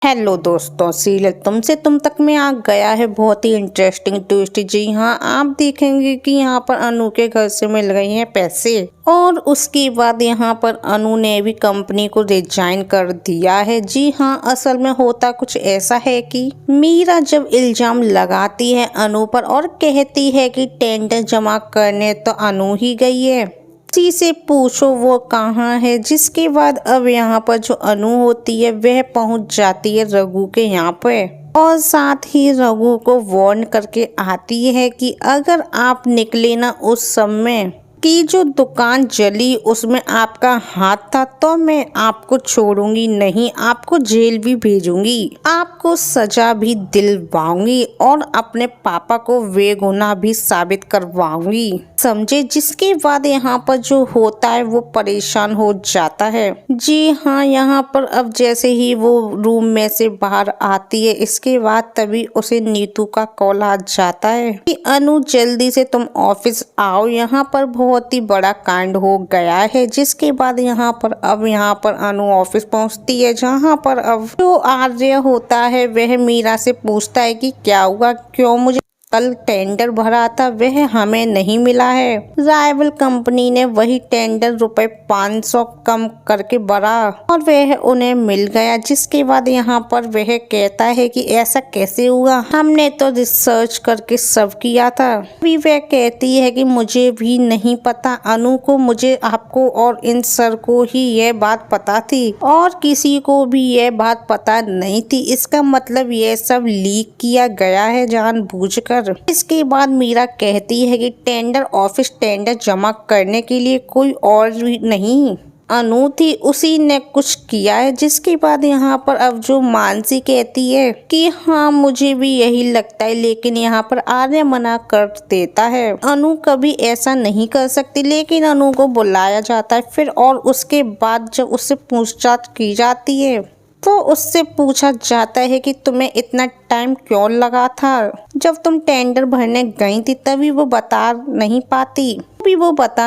Hello दोस्तों, serial तुमसे तुम तक में आ गया है बहुत ही इंटरेस्टिंग ट्विस्ट। जी हाँ, आप देखेंगे कि यहाँ पर अनु के घर से मिल रहे हैं पैसे और उसके बाद यहाँ पर अनु ने भी कंपनी को रिजाइन कर दिया है। जी हाँ, असल में होता कुछ ऐसा है कि मीरा जब इल्जाम लगाती है अनु पर और कहती है कि टेंडर जमा करने तो अनु ही गई है, किसी से पूछो वो कहाँ है। जिसके बाद अब यहाँ पर जो अनु होती है वह पहुँच जाती है रघु के यहाँ पे और साथ ही रघु को वार्न करके आती है कि अगर आप निकले ना उस समय कि जो दुकान जली उसमें आपका हाथ था तो मैं आपको छोड़ूंगी नहीं, आपको जेल भी भेजूंगी, आपको सजा भी दिलवाऊंगी और अपने पापा को बेगुनाह भी साबित करवाऊंगी, समझे। जिसके बाद यहाँ पर जो होता है वो परेशान हो जाता है। जी हाँ, यहाँ पर अब जैसे ही वो रूम में से बाहर आती है इसके बाद तभी उसे नीतू का कॉल आ जाता है कि अनु जल्दी से तुम ऑफिस आओ, यहाँ पर बहुत ही बड़ा कांड हो गया है। जिसके बाद यहाँ पर अनु ऑफिस पहुँचती है जहाँ पर अब जो आर्य होता है वह मीरा से पूछता है कि क्या हुआ, क्यों मुझे कल टेंडर भरा था वह हमें नहीं मिला है। राइवल कंपनी ने वही टेंडर रुपए 500 कम करके भरा और वह उन्हें मिल गया। जिसके बाद यहाँ पर वह कहता है कि ऐसा कैसे हुआ, हमने तो रिसर्च करके सब किया था। भी वह कहती है कि मुझे भी नहीं पता अनु को, मुझे आपको और इन सर को ही यह बात पता थी और किसी को भी यह बात पता नहीं थी। इसका मतलब यह सब लीक किया गया है जानबूझकर। इसके बाद मीरा कहती है कि टेंडर ऑफिस टेंडर जमा करने के लिए कोई और भी नहीं अनु थी, उसी ने कुछ किया है। जिसके बाद यहाँ पर अब जो मानसी कहती है कि हाँ मुझे भी यही लगता है, लेकिन यहाँ पर आर्य मना कर देता है, अनु कभी ऐसा नहीं कर सकती। लेकिन अनु को बुलाया जाता है फिर और उसके बाद जब उससे पूछताछ की जाती है तो उससे पूछा जाता है कि तुम्हें इतना टाइम क्यों लगा था, जब तुम टेंडर भरने गई थी तभी वो बता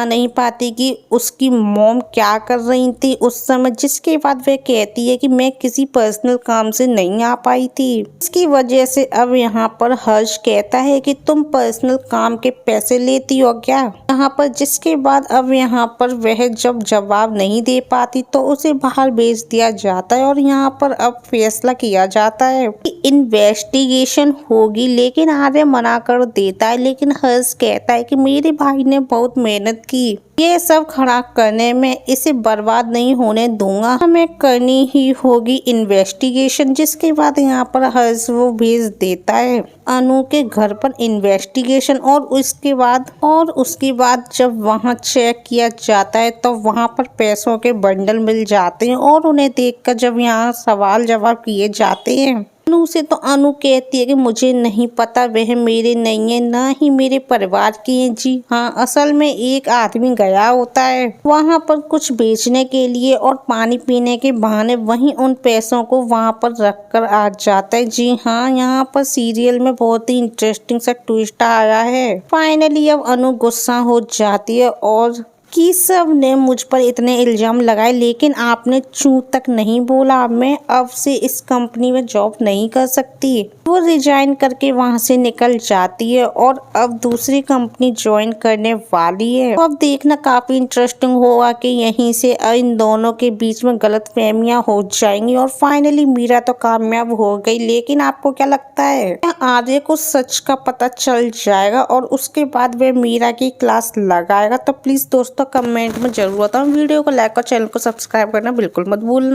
नहीं पाती कि उसकी मॉम क्या कर रही थी उस समय। जिसके बाद वह कहती है कि मैं किसी पर्सनल काम से नहीं आ पाई थी, इसकी वजह से अब यहाँ पर हर्ष कहता है कि तुम पर्सनल काम के पैसे लेती हो क्या यहाँ पर। जिसके बाद अब यहाँ पर वह जब जवाब नहीं दे पाती तो उसे बाहर भेज दिया जाता है और यहाँ पर अब फैसला किया जाता है कि इन्वेस्टिगेशन होगी। लेकिन आर्य मना कर देता है, लेकिन हर्ष कहता है कि मेरे भाई ने बहुत मेहनत की, ये सब खड़ा करने में इसे बर्बाद नहीं होने दूंगा, हमें करनी ही होगी इन्वेस्टिगेशन। जिसके बाद यहाँ पर हर्ष वो भेज देता है अनु के घर पर इन्वेस्टिगेशन और उसके बाद जब वहाँ चेक किया जाता है तो वहाँ पर पैसों के बंडल मिल जाते हैं और उन्हें देखकर जब यहाँ सवाल जवाब किए जाते हैं अनु से तो अनु कहती है कि मुझे नहीं पता, वह मेरे नहीं है ना ही मेरे परिवार की है। जी हाँ, असल में एक आदमी गया होता है वहाँ पर कुछ बेचने के लिए और पानी पीने के बहाने वहीं उन पैसों को वहाँ पर रख कर आ जाता है। जी हाँ, यहाँ पर सीरियल में बहुत ही इंटरेस्टिंग सा ट्विस्ट आया है। फाइनली अब अनु गुस्सा हो जाती है और कि सब ने मुझ पर इतने इल्जाम लगाए लेकिन आपने चू तक नहीं बोला, मैं अब से इस कंपनी में जॉब नहीं कर सकती। वो रिजाइन करके वहां से निकल जाती है और अब दूसरी कंपनी ज्वाइन करने वाली है। तो अब देखना काफी इंटरेस्टिंग होगा कि यहीं से इन दोनों के बीच में गलतफहमियां हो जाएंगी और फाइनली मीरा तो कामयाब हो गई। लेकिन आपको क्या लगता है, आर्य को सच का पता चल जाएगा और उसके बाद वह मीरा की क्लास लगाएगा? तो प्लीज दोस्तों कमेंट में जरूर बताओ। वीडियो को लाइक और चैनल को सब्सक्राइब करना बिल्कुल मत भूलना।